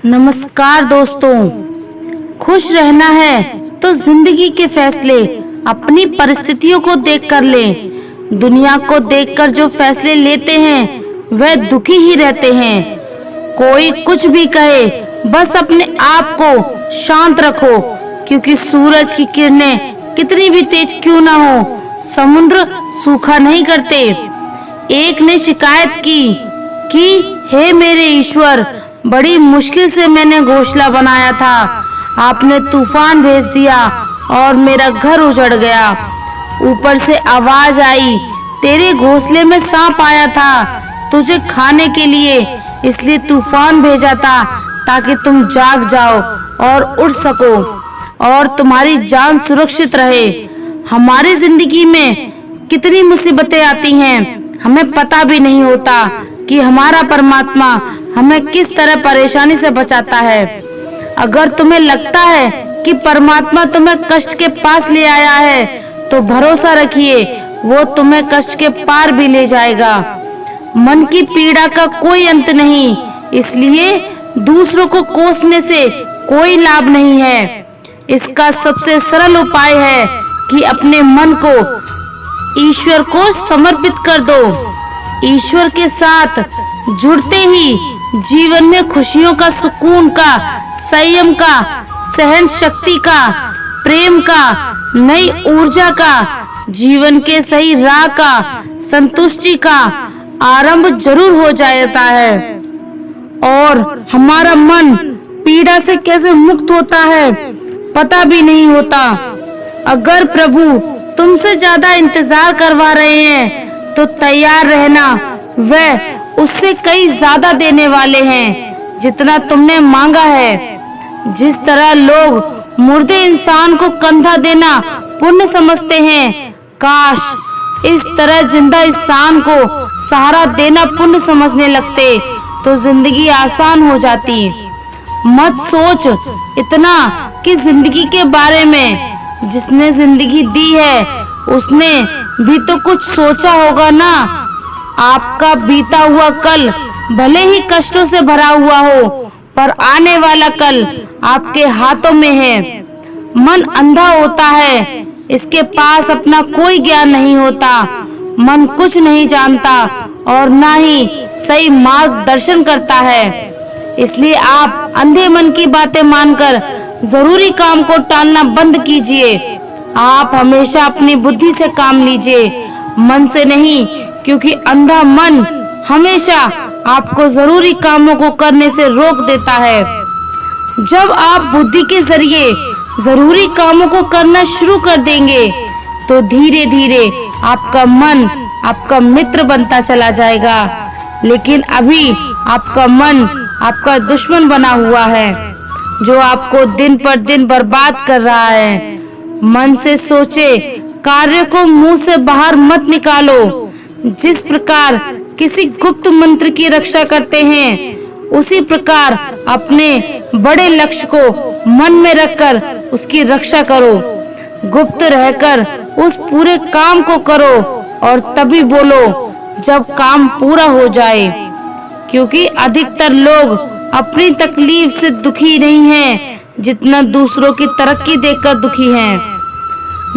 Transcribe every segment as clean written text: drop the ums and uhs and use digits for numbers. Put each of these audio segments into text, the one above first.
नमस्कार दोस्तों, खुश रहना है तो जिंदगी के फैसले अपनी परिस्थितियों को देखकर लें। दुनिया को देखकर जो फैसले लेते हैं वह दुखी ही रहते हैं। कोई कुछ भी कहे, बस अपने आप को शांत रखो, क्योंकि सूरज की किरणें कितनी भी तेज क्यों ना हो, समुद्र सूखा नहीं करते। एक ने शिकायत की कि हे मेरे ईश्वर, बड़ी मुश्किल से मैंने घोंसला बनाया था, आपने तूफान भेज दिया और मेरा घर उजड़ गया। ऊपर से आवाज आई, तेरे घोंसले में सांप आया था तुझे खाने के लिए, इसलिए तूफान भेजा था ताकि तुम जाग जाओ और उड़ सको और तुम्हारी जान सुरक्षित रहे। हमारी जिंदगी में कितनी मुसीबतें आती हैं, हमें पता भी नहीं होता कि हमारा परमात्मा हमें किस तरह परेशानी से बचाता है। अगर तुम्हें लगता है कि परमात्मा तुम्हें कष्ट के पास ले आया है, तो भरोसा रखिए वो तुम्हें कष्ट के पार भी ले जाएगा। मन की पीड़ा का कोई अंत नहीं, इसलिए दूसरों को कोसने से कोई लाभ नहीं है। इसका सबसे सरल उपाय है कि अपने मन को ईश्वर को समर्पित कर दो। ईश्वर के साथ जुड़ते ही जीवन में खुशियों का, सुकून का, संयम का, सहन शक्ति का, प्रेम का, नई ऊर्जा का, जीवन के सही राह का, संतुष्टि का आरंभ जरूर हो जाता है। और हमारा मन पीड़ा से कैसे मुक्त होता है पता भी नहीं होता। अगर प्रभु तुमसे ज्यादा इंतजार करवा रहे हैं तो तैयार रहना, वह उससे कई ज्यादा देने वाले हैं जितना तुमने मांगा है। जिस तरह लोग मुर्दे इंसान को कंधा देना पुण्य समझते हैं, काश इस तरह जिंदा इंसान को सहारा देना पुण्य समझने लगते तो जिंदगी आसान हो जाती। मत सोच इतना कि जिंदगी के बारे में, जिसने जिंदगी दी है उसने भी तो कुछ सोचा होगा ना। आपका बीता हुआ कल भले ही कष्टों से भरा हुआ हो, पर आने वाला कल आपके हाथों में है। मन अंधा होता है, इसके पास अपना कोई ज्ञान नहीं होता। मन कुछ नहीं जानता और ना ही सही मार्गदर्शन करता है। इसलिए आप अंधे मन की बातें मानकर जरूरी काम को टालना बंद कीजिए। आप हमेशा अपनी बुद्धि से काम लीजिए, मन से नहीं, क्योंकि अंधा मन हमेशा आपको जरूरी कामों को करने से रोक देता है। जब आप बुद्धि के जरिए जरूरी कामों को करना शुरू कर देंगे तो धीरे धीरे आपका मन आपका मित्र बनता चला जाएगा। लेकिन अभी आपका मन आपका दुश्मन बना हुआ है, जो आपको दिन पर दिन बर्बाद कर रहा है। मन से सोचे, कार्य को मुंह से बाहर मत निकालो। जिस प्रकार किसी गुप्त मंत्र की रक्षा करते हैं, उसी प्रकार अपने बड़े लक्ष्य को मन में रखकर उसकी रक्षा करो। गुप्त रहकर उस पूरे काम को करो और तभी बोलो जब काम पूरा हो जाए, क्योंकि अधिकतर लोग अपनी तकलीफ से दुखी नहीं हैं जितना दूसरों की तरक्की देखकर दुखी हैं।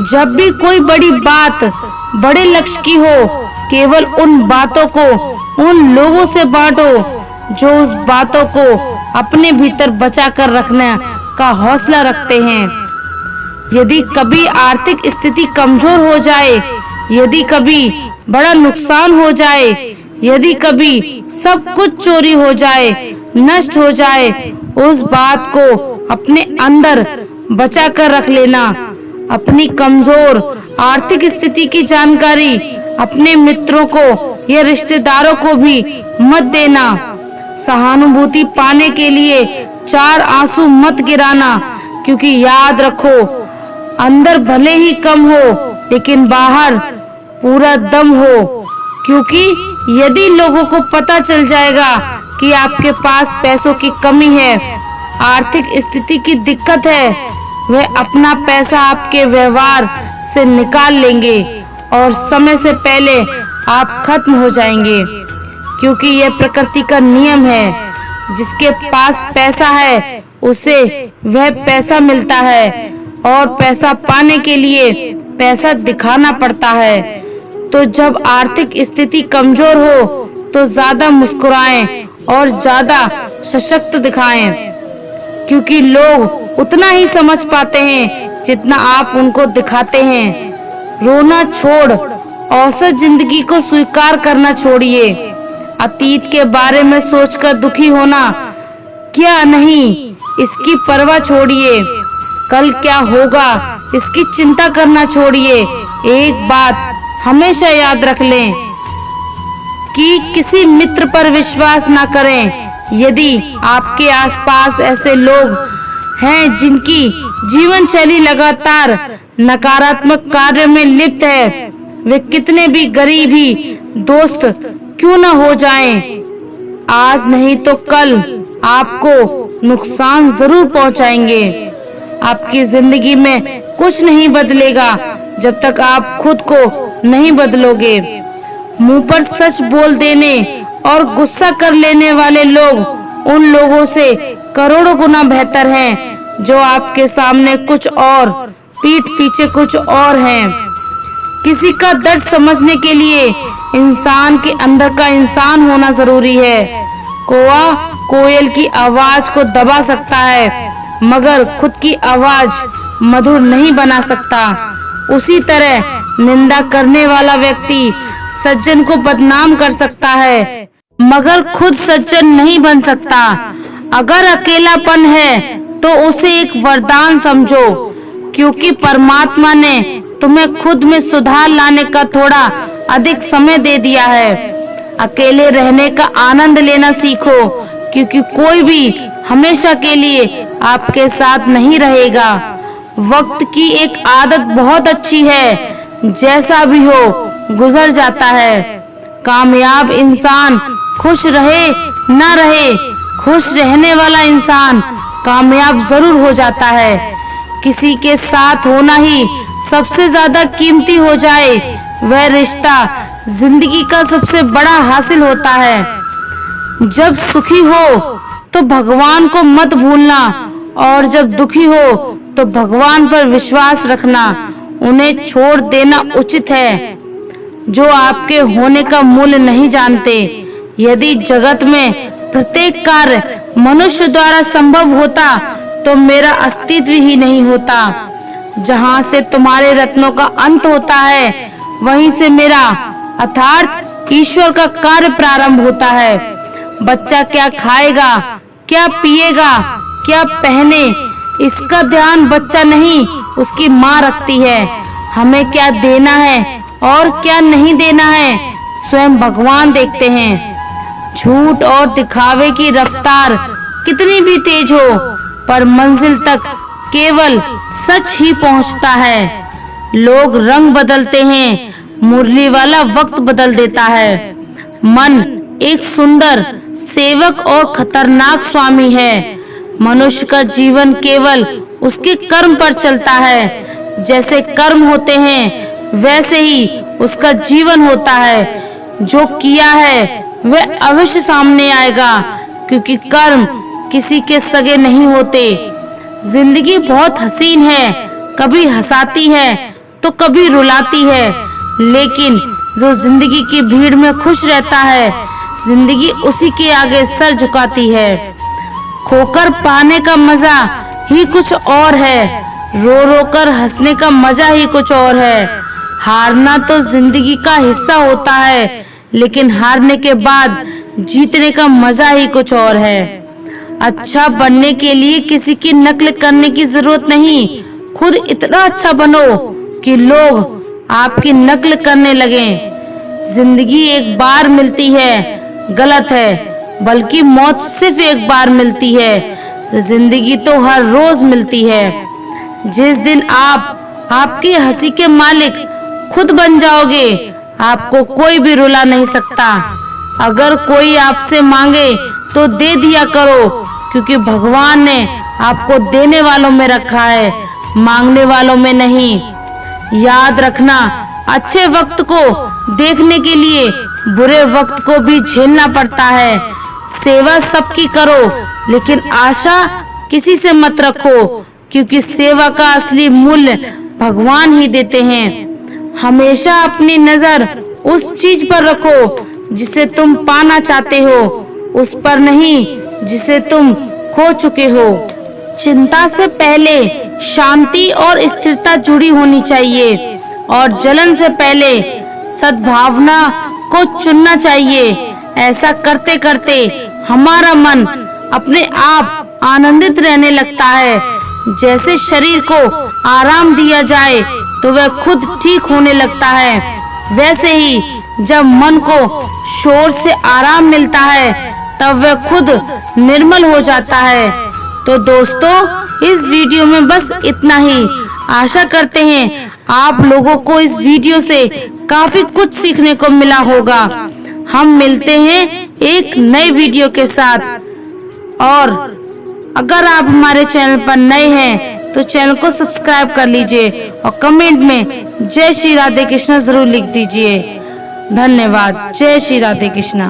जब भी कोई बड़ी बात बड़े लक्ष्य की हो, केवल उन बातों को उन लोगों से बांटो जो उस बातों को अपने भीतर बचा कर रखने का हौसला रखते हैं। यदि कभी आर्थिक स्थिति कमजोर हो जाए, यदि कभी बड़ा नुकसान हो जाए, यदि कभी सब कुछ चोरी हो जाए, नष्ट हो जाए, उस बात को अपने अंदर बचा कर रख लेना। अपनी कमजोर आर्थिक स्थिति की जानकारी अपने मित्रों को या रिश्तेदारों को भी मत देना। सहानुभूति पाने के लिए 4 आंसू मत गिराना, क्योंकि याद रखो, अंदर भले ही कम हो लेकिन बाहर पूरा दम हो। क्योंकि यदि लोगों को पता चल जाएगा कि आपके पास पैसों की कमी है, आर्थिक स्थिति की दिक्कत है, वे अपना पैसा आपके व्यवहार से निकाल लेंगे और समय से पहले आप खत्म हो जाएंगे। क्योंकि यह प्रकृति का नियम है, जिसके पास पैसा है उसे वह पैसा मिलता है और पैसा पाने के लिए पैसा दिखाना पड़ता है। तो जब आर्थिक स्थिति कमजोर हो तो ज्यादा मुस्कुराएं और ज्यादा सशक्त दिखाएं, क्योंकि लोग उतना ही समझ पाते हैं जितना आप उनको दिखाते हैं। रोना छोड़ औसत जिंदगी को स्वीकार करना छोड़िए। अतीत के बारे में सोचकर दुखी होना क्या नहीं, इसकी परवाह छोड़िए। कल क्या होगा इसकी चिंता करना छोड़िए। एक बात हमेशा याद रख लें कि किसी मित्र पर विश्वास ना करें। यदि आपके आसपास ऐसे लोग हैं जिनकी जीवन शैली लगातार नकारात्मक कार्य में लिप्त है, वे कितने भी गरीब ही दोस्त क्यों न हो जाएं, आज नहीं तो कल आपको नुकसान जरूर पहुंचाएंगे। आपकी जिंदगी में कुछ नहीं बदलेगा जब तक आप खुद को नहीं बदलोगे। मुंह पर सच बोल देने और गुस्सा कर लेने वाले लोग उन लोगों से करोड़ों गुना बेहतर हैं जो आपके सामने कुछ और पीठ पीछे कुछ और हैं। किसी का दर्द समझने के लिए इंसान के अंदर का इंसान होना जरूरी है। कौवा कोयल की आवाज को दबा सकता है मगर खुद की आवाज मधुर नहीं बना सकता। उसी तरह निंदा करने वाला व्यक्ति सज्जन को बदनाम कर सकता है मगर खुद सज्जन नहीं बन सकता। अगर अकेलापन है तो उसे एक वरदान समझो, क्योंकि परमात्मा ने तुम्हें खुद में सुधार लाने का थोड़ा अधिक समय दे दिया है। अकेले रहने का आनंद लेना सीखो, क्योंकि कोई भी हमेशा के लिए आपके साथ नहीं रहेगा। वक्त की एक आदत बहुत अच्छी है, जैसा भी हो गुजर जाता है। कामयाब इंसान खुश रहे ना रहे, खुश रहने वाला इंसान कामयाब जरूर हो जाता है। किसी के साथ होना ही सबसे ज्यादा कीमती हो जाए, वह रिश्ता जिंदगी का सबसे बड़ा हासिल होता है। जब सुखी हो तो भगवान को मत भूलना और जब दुखी हो तो भगवान पर विश्वास रखना। उन्हें छोड़ देना उचित है जो आपके होने का मूल्य नहीं जानते। यदि जगत में प्रत्येक कार्य मनुष्य द्वारा संभव होता तो मेरा अस्तित्व ही नहीं होता। जहाँ से तुम्हारे रत्नों का अंत होता है वहीं से मेरा अर्थात ईश्वर का कार्य प्रारंभ होता है। बच्चा क्या खाएगा, क्या पिएगा, क्या पहने, इसका ध्यान बच्चा नहीं उसकी माँ रखती है। हमें क्या देना है और क्या नहीं देना है स्वयं भगवान देखते हैं। झूठ और दिखावे की रफ्तार कितनी भी तेज हो पर मंजिल तक केवल सच ही पहुंचता है। लोग रंग बदलते हैं, मुरली वाला वक्त बदल देता है। मन एक सुंदर सेवक और खतरनाक स्वामी है। मनुष्य का जीवन केवल उसके कर्म पर चलता है। जैसे कर्म होते हैं वैसे ही उसका जीवन होता है। जो किया है वह अवश्य सामने आएगा, क्योंकि कर्म किसी के सगे नहीं होते। जिंदगी बहुत हसीन है, कभी हंसाती है तो कभी रुलाती है, लेकिन जो जिंदगी की भीड़ में खुश रहता है जिंदगी उसी के आगे सर झुकाती है। खोकर पाने का मजा ही कुछ और है, रो रो कर हंसने का मजा ही कुछ और है। हारना तो जिंदगी का हिस्सा होता है, लेकिन हारने के बाद जीतने का मजा ही कुछ और है। अच्छा बनने के लिए किसी की नकल करने की जरूरत नहीं, खुद इतना अच्छा बनो कि लोग आपकी नकल करने लगें। जिंदगी एक बार मिलती है गलत है, बल्कि मौत सिर्फ एक बार मिलती है। जिंदगी तो हर रोज मिलती है। जिस दिन आप आपकी हंसी के मालिक खुद बन जाओगे, आपको कोई भी रुला नहीं सकता। अगर कोई आपसे मांगे तो दे दिया करो, क्योंकि भगवान ने आपको देने वालों में रखा है, मांगने वालों में नहीं। याद रखना, अच्छे वक्त को देखने के लिए बुरे वक्त को भी झेलना पड़ता है। सेवा सबकी करो, लेकिन आशा किसी से मत रखो, क्योंकि सेवा का असली मूल्य भगवान ही देते हैं। हमेशा अपनी नजर उस चीज पर रखो जिसे तुम पाना चाहते हो, उस पर नहीं जिसे तुम खो चुके हो। चिंता से पहले शांति और स्थिरता जुड़ी होनी चाहिए, और जलन से पहले सद्भावना को चुनना चाहिए। ऐसा करते करते हमारा मन अपने आप आनंदित रहने लगता है। जैसे शरीर को आराम दिया जाए तो वह खुद ठीक होने लगता है, वैसे ही जब मन को शोर से आराम मिलता है तब वह खुद निर्मल हो जाता है। तो दोस्तों, इस वीडियो में बस इतना ही। आशा करते हैं आप लोगों को इस वीडियो से काफी कुछ सीखने को मिला होगा। हम मिलते हैं एक नए वीडियो के साथ, और अगर आप हमारे चैनल पर नए हैं तो चैनल को सब्सक्राइब कर लीजिए और कमेंट में जय श्री राधे कृष्णा जरूर लिख दीजिए। धन्यवाद। जय श्री राधे कृष्णा।